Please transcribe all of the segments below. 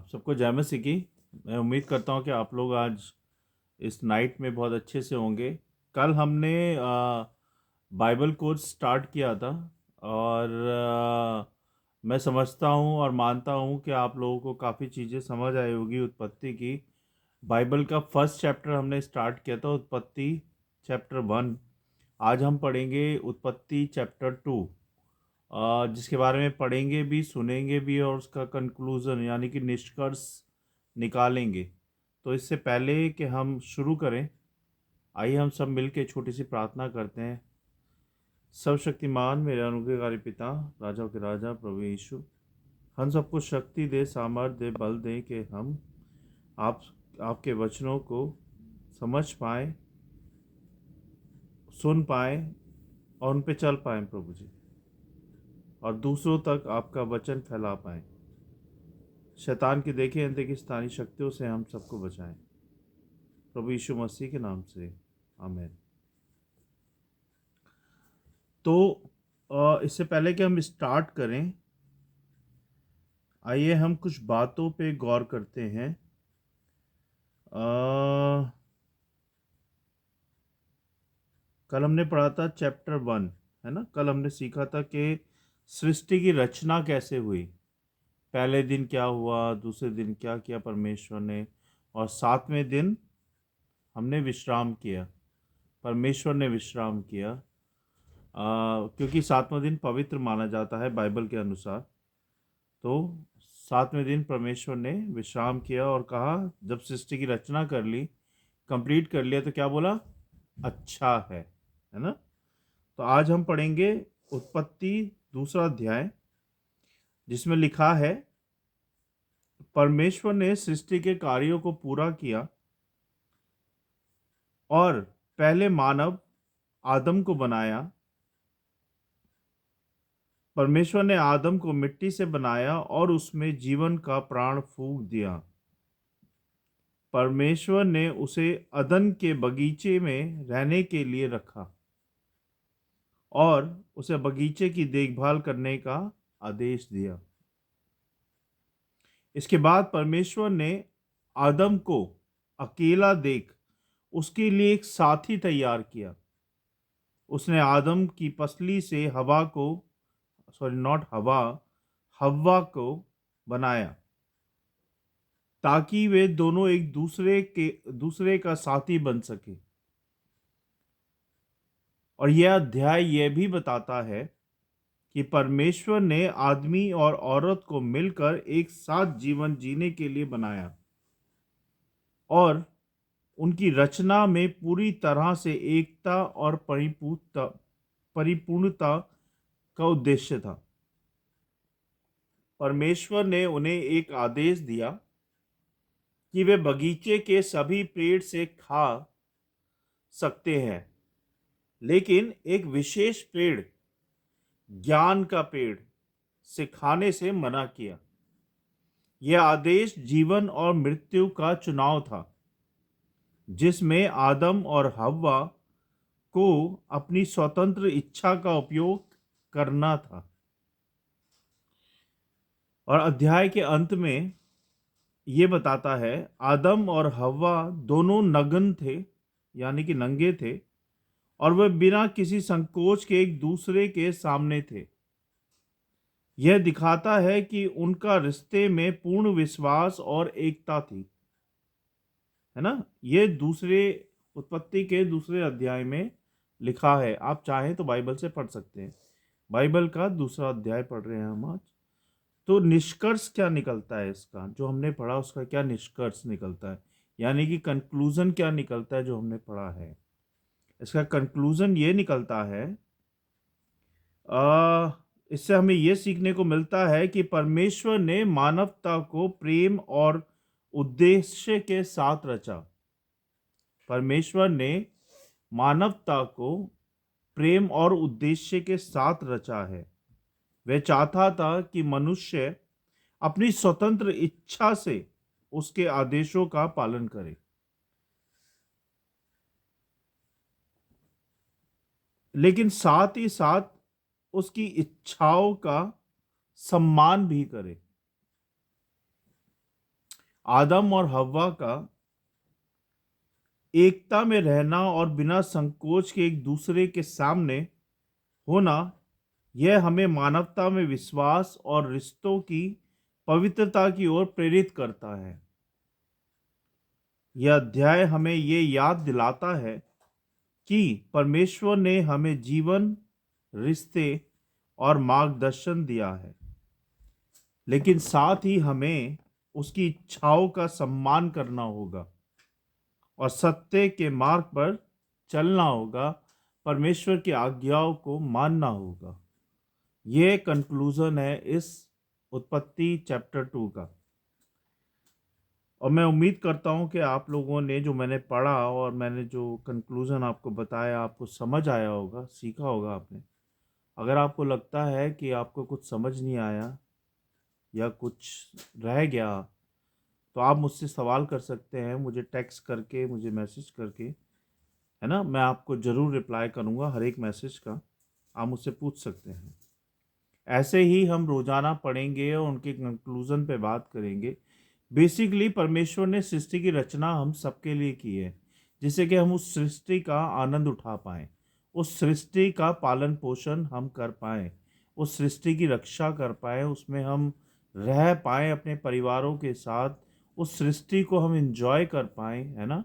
आप सबको जय मसीह की। मैं उम्मीद करता हूँ कि आप लोग आज इस नाइट में बहुत अच्छे से होंगे। कल हमने बाइबल कोर्स स्टार्ट किया था और मैं समझता हूँ और मानता हूँ कि आप लोगों को काफ़ी चीज़ें समझ आई होगी उत्पत्ति की। बाइबल का फर्स्ट चैप्टर हमने स्टार्ट किया था, उत्पत्ति चैप्टर 1। आज हम पढ़ेंगे उत्पत्ति चैप्टर 2, जिसके बारे में पढ़ेंगे भी, सुनेंगे भी और उसका कंक्लूज़न यानी कि निष्कर्ष निकालेंगे। तो इससे पहले कि हम शुरू करें, आइए हम सब मिल के छोटी सी प्रार्थना करते हैं। सर्वशक्तिमान मेरे अनुग्रहकारी पिता, राजाओं के राजा प्रभु यीशु, हम सबको शक्ति दे, सामर्थ्य दे, बल दे कि हम आपके वचनों को समझ पाएँ, सुन पाएँ और उन पे चल पाएँ प्रभु जी, और दूसरों तक आपका वचन फैला पाएँ। शैतान की देखी अनदेखी स्थानीय शक्तियों से हम सबको बचाएं, प्रभु यीशु मसीह के नाम से, आमीन। तो इससे पहले कि हम स्टार्ट करें, आइए हम कुछ बातों पे गौर करते हैं। कल हमने पढ़ा था चैप्टर 1, है ना। कल हमने सीखा था कि सृष्टि की रचना कैसे हुई, पहले दिन क्या हुआ, दूसरे दिन क्या किया परमेश्वर ने, और सातवें दिन हमने विश्राम किया, परमेश्वर ने विश्राम किया। क्योंकि सातवां दिन पवित्र माना जाता है बाइबल के अनुसार। तो सातवें दिन परमेश्वर ने विश्राम किया और कहा, जब सृष्टि की रचना कर ली, कंप्लीट कर लिया, तो क्या बोला? अच्छा है ना। तो आज हम पढ़ेंगे उत्पत्ति दूसरा अध्याय, जिसमें लिखा है, परमेश्वर ने सृष्टि के कार्यों को पूरा किया और पहले मानव आदम को बनाया। परमेश्वर ने आदम को मिट्टी से बनाया और उसमें जीवन का प्राण फूंक दिया। परमेश्वर ने उसे अदन के बगीचे में रहने के लिए रखा और उसे बगीचे की देखभाल करने का आदेश दिया। इसके बाद परमेश्वर ने आदम को अकेला देख उसके लिए एक साथी तैयार किया। उसने आदम की पसली से हव्वा को बनाया, ताकि वे दोनों एक दूसरे का साथी बन सके। और यह अध्याय यह भी बताता है कि परमेश्वर ने आदमी और औरत को मिलकर एक साथ जीवन जीने के लिए बनाया और उनकी रचना में पूरी तरह से एकता और परिपूर्णता का उद्देश्य था। परमेश्वर ने उन्हें एक आदेश दिया कि वे बगीचे के सभी पेड़ से खा सकते हैं, लेकिन एक विशेष पेड़, ज्ञान का पेड़ से खाने से मना किया। यह आदेश जीवन और मृत्यु का चुनाव था, जिसमें आदम और हव्वा को अपनी स्वतंत्र इच्छा का उपयोग करना था। और अध्याय के अंत में यह बताता है, आदम और हव्वा दोनों नग्न थे, यानी कि नंगे थे, और वे बिना किसी संकोच के एक दूसरे के सामने थे। यह दिखाता है कि उनका रिश्ते में पूर्ण विश्वास और एकता थी, है ना। ये दूसरे उत्पत्ति के दूसरे अध्याय में लिखा है। आप चाहें तो बाइबल से पढ़ सकते हैं। बाइबल का दूसरा अध्याय पढ़ रहे हैं हम आज। तो निष्कर्ष क्या निकलता है इसका, जो हमने पढ़ा उसका क्या निष्कर्ष निकलता है, यानी कि कंक्लूजन क्या निकलता है जो हमने पढ़ा है। इसका कंक्लूजन ये निकलता है, इससे हमें यह सीखने को मिलता है कि परमेश्वर ने मानवता को प्रेम और उद्देश्य के साथ रचा। परमेश्वर ने मानवता को प्रेम और उद्देश्य के साथ रचा है। वह चाहता था कि मनुष्य अपनी स्वतंत्र इच्छा से उसके आदेशों का पालन करे, लेकिन साथ ही साथ उसकी इच्छाओं का सम्मान भी करे। आदम और हव्वा का एकता में रहना और बिना संकोच के एक दूसरे के सामने होना, यह हमें मानवता में विश्वास और रिश्तों की पवित्रता की ओर प्रेरित करता है। यह अध्याय हमें ये याद दिलाता है कि परमेश्वर ने हमें जीवन, रिश्ते और मार्गदर्शन दिया है, लेकिन साथ ही हमें उसकी इच्छाओं का सम्मान करना होगा और सत्य के मार्ग पर चलना होगा, परमेश्वर की आज्ञाओं को मानना होगा। यह कंक्लूजन है इस उत्पत्ति चैप्टर 2 का। और मैं उम्मीद करता हूं कि आप लोगों ने जो मैंने पढ़ा और मैंने जो कंक्लूजन आपको बताया, आपको समझ आया होगा, सीखा होगा आपने। अगर आपको लगता है कि आपको कुछ समझ नहीं आया या कुछ रह गया, तो आप मुझसे सवाल कर सकते हैं, मुझे टेक्स्ट करके, मुझे मैसेज करके, है ना। मैं आपको ज़रूर रिप्लाई करूँगा हर एक मैसेज का। आप मुझसे पूछ सकते हैं। ऐसे ही हम रोज़ाना पढ़ेंगे और उनके कंक्लूज़न पे बात करेंगे। बेसिकली परमेश्वर ने सृष्टि की रचना हम सबके लिए की है, जिससे कि हम उस सृष्टि का आनंद उठा पाएँ, उस सृष्टि का पालन पोषण हम कर पाएँ, उस सृष्टि की रक्षा कर पाएँ, उसमें हम रह पाएँ अपने परिवारों के साथ, उस सृष्टि को हम एंजॉय कर पाएँ, है ना?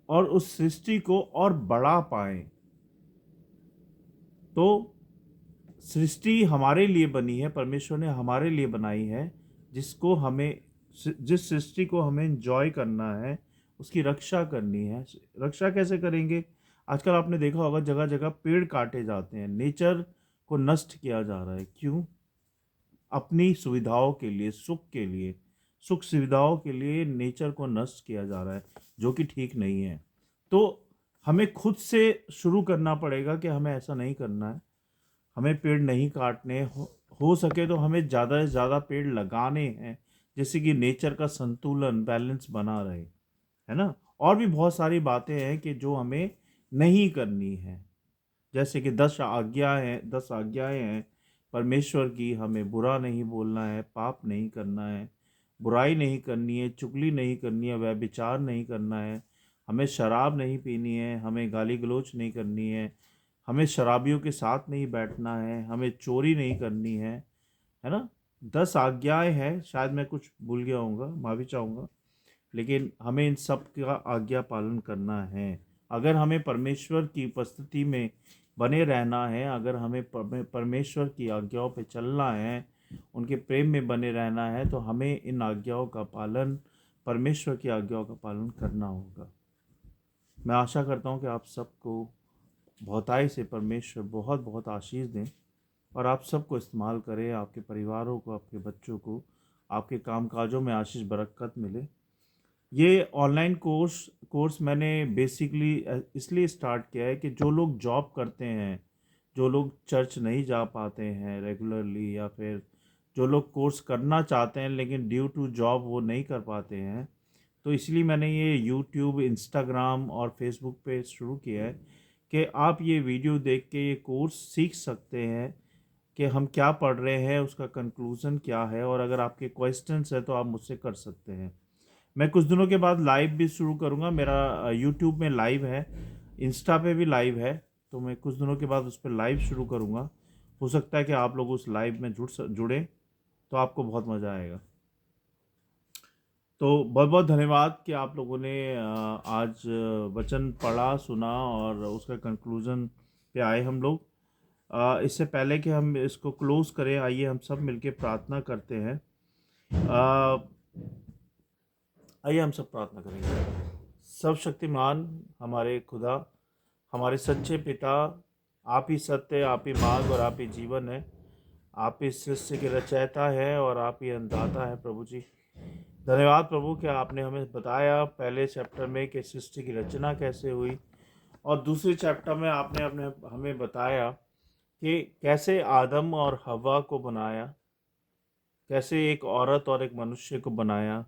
और उस सृष्टि को और बढ़ा पाएँ। तो सृष्टि हमारे लिए बनी है, परमेश्वर ने हमारे लिए बनाई है, जिसको हमें जिस सृष्टि को हमें एंजॉय करना है, उसकी रक्षा करनी है। रक्षा कैसे करेंगे? आजकल आपने देखा होगा जगह-जगह पेड़ काटे जाते हैं, नेचर को नष्ट किया जा रहा है। क्यों? अपनी सुविधाओं के लिए, सुख के लिए, सुख सुविधाओं के लिए नेचर को नष्ट किया जा रहा है, जो कि ठीक नहीं है। तो हमें खुद से शुरू करना पड़ेगा कि हमें ऐसा नहीं करना है। हमें पेड़ नहीं काटने, हो सके तो हमें ज़्यादा से ज़्यादा पेड़ लगाने हैं, जिससे कि नेचर का संतुलन, बैलेंस बना रहे, है ना? और भी बहुत सारी बातें हैं कि जो हमें नहीं करनी है। जैसे कि 10 आज्ञाएँ हैं परमेश्वर की। हमें बुरा नहीं बोलना है, पाप नहीं करना है, बुराई नहीं करनी है, चुगली नहीं करनी है, व्यभिचार नहीं करना है, हमें शराब नहीं पीनी है, हमें गाली-गलौच नहीं करनी है, हमें शराबियों के साथ नहीं बैठना है, हमें चोरी नहीं करनी है ना? 10 आज्ञाएँ हैं, शायद मैं कुछ भूल गया होऊँगा, माफ़ी चाहूँगा, लेकिन हमें इन सब का आज्ञा पालन करना है। अगर हमें परमेश्वर की उपस्थिति में बने रहना है, अगर हमें परमेश्वर की आज्ञाओं पे चलना है, उनके प्रेम में बने रहना है, तो हमें इन आज्ञाओं का पालन, परमेश्वर की आज्ञाओं का पालन करना होगा। मैं आशा करता हूँ कि आप सबको बहुताई से परमेश्वर बहुत-बहुत आशीष दें और आप सबको इस्तेमाल करें, आपके परिवारों को, आपके बच्चों को, आपके काम-काजों में आशीष बरकत मिले। ये ऑनलाइन कोर्स मैंने बेसिकली इसलिए स्टार्ट किया है कि जो लोग जॉब करते हैं, जो लोग चर्च नहीं जा पाते हैं रेगुलरली, या फिर जो लोग कोर्स करना चाहते हैं लेकिन ड्यू टू जॉब वो नहीं कर पाते हैं, तो इसलिए मैंने ये यूट्यूब, इंस्टाग्राम और फेसबुक पे शुरू किया है कि आप ये वीडियो देख के ये कोर्स सीख सकते हैं कि हम क्या पढ़ रहे हैं, उसका कंक्लूज़न क्या है, और अगर आपके क्वेश्चंस हैं तो आप मुझसे कर सकते हैं। मैं कुछ दिनों के बाद लाइव भी शुरू करूँगा। मेरा यूट्यूब में लाइव है, इंस्टा पे भी लाइव है, तो मैं कुछ दिनों के बाद उस पे लाइव शुरू करूँगा। हो सकता है कि आप लोग उस लाइव में जुड़ें, तो आपको बहुत मज़ा आएगा। तो बहुत-बहुत धन्यवाद कि आप लोगों ने आज वचन पढ़ा, सुना और उसका कंक्लूज़न पे आए हम लोग। इससे पहले कि हम इसको क्लोज़ करें, आइए हम सब मिलके प्रार्थना करते हैं। अ, आइए हम सब प्रार्थना करेंगे। सर्वशक्तिमान हमारे खुदा, हमारे सच्चे पिता, आप ही सत्य, आप ही मार्ग और आप ही जीवन है। आप ही सृष्टि के रचयिता है और आप ही अन्नदाता है प्रभु जी। धन्यवाद प्रभु कि आपने हमें बताया पहले चैप्टर में कि सृष्टि की रचना कैसे हुई, और दूसरे चैप्टर में आपने अपने हमें बताया कि कैसे आदम और हव्वा को बनाया, कैसे एक औरत और एक मनुष्य को बनाया,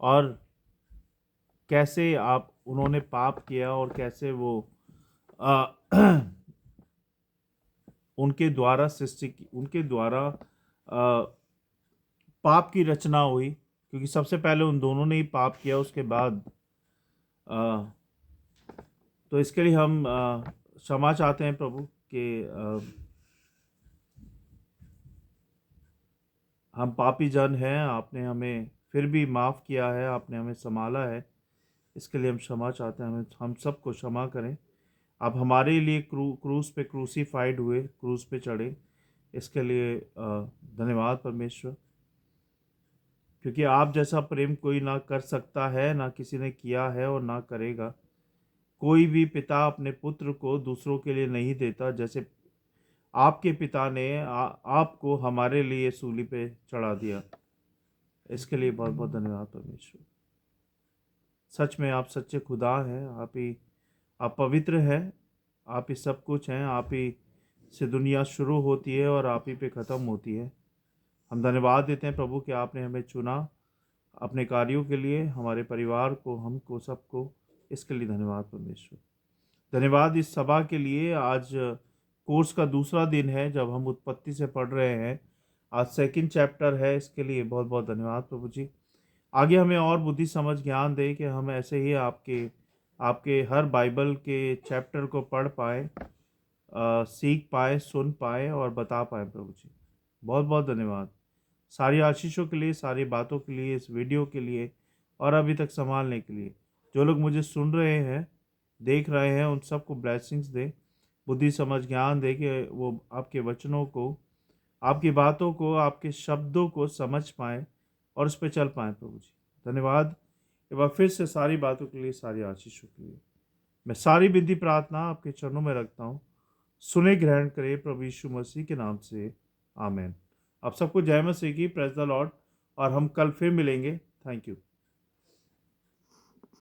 और कैसे आप उन्होंने पाप किया और कैसे वो अ, उनके द्वारा पाप की रचना हुई, क्योंकि सबसे पहले उन दोनों ने ही पाप किया, उसके बाद अ, तो इसके लिए हम क्षमा चाहते हैं प्रभु कि हम पापी जन हैं, आपने हमें फिर भी माफ़ किया है, आपने हमें संभाला है। इसके लिए हम क्षमा चाहते हैं, हमें हम सबको क्षमा करें। आप हमारे लिए क्रूस पे क्रूसीफाइड हुए, क्रूस पे चढ़े। इसके लिए धन्यवाद परमेश्वर, क्योंकि आप जैसा प्रेम कोई ना कर सकता है, ना किसी ने किया है और ना करेगा। कोई भी पिता अपने पुत्र को दूसरों के लिए नहीं देता, जैसे आपके पिता ने आपको हमारे लिए सूली पे चढ़ा दिया। इसके लिए बहुत बहुत धन्यवाद परमेश्वर। सच में आप सच्चे खुदा हैं, आप पवित्र हैं, आप ही सब कुछ हैं, आप ही से दुनिया शुरू होती है और आप ही पे ख़त्म होती है। हम धन्यवाद देते हैं प्रभु कि आपने हमें चुना अपने कार्यों के लिए, हमारे परिवार को, हमको, सबको। इसके लिए धन्यवाद परमेश्वर। धन्यवाद इस सभा के लिए। आज कोर्स का दूसरा दिन है जब हम उत्पत्ति से पढ़ रहे हैं। आज सेकंड चैप्टर है, इसके लिए बहुत बहुत धन्यवाद प्रभु जी। आगे हमें और बुद्धि समझ ज्ञान दे कि हम ऐसे ही आपके आपके हर बाइबल के चैप्टर को पढ़ पाए, सीख पाए, सुन पाए और बता पाए प्रभु जी। बहुत बहुत धन्यवाद सारी आशीषों के लिए, सारी बातों के लिए, इस वीडियो के लिए और अभी तक संभालने के लिए। जो लोग मुझे सुन रहे हैं, देख रहे हैं, उन सबको ब्लेसिंग्स दे, बुद्धि समझ ज्ञान दे कि वो आपके वचनों को, आपकी बातों को, आपके शब्दों को समझ पाएँ और उस पर चल पाएँ प्रभु जी। धन्यवाद एक बार फिर से सारी बातों के लिए, सारी आशीषों के लिए। मैं सारी विनती प्रार्थना आपके चरणों में रखता हूँ। सुने ग्रहण करे प्रभु यीशु मसीह के नाम से, आमीन। आप सबको जय मसीह की, प्रेज द लॉर्ड। और हम कल फिर मिलेंगे। Thank you.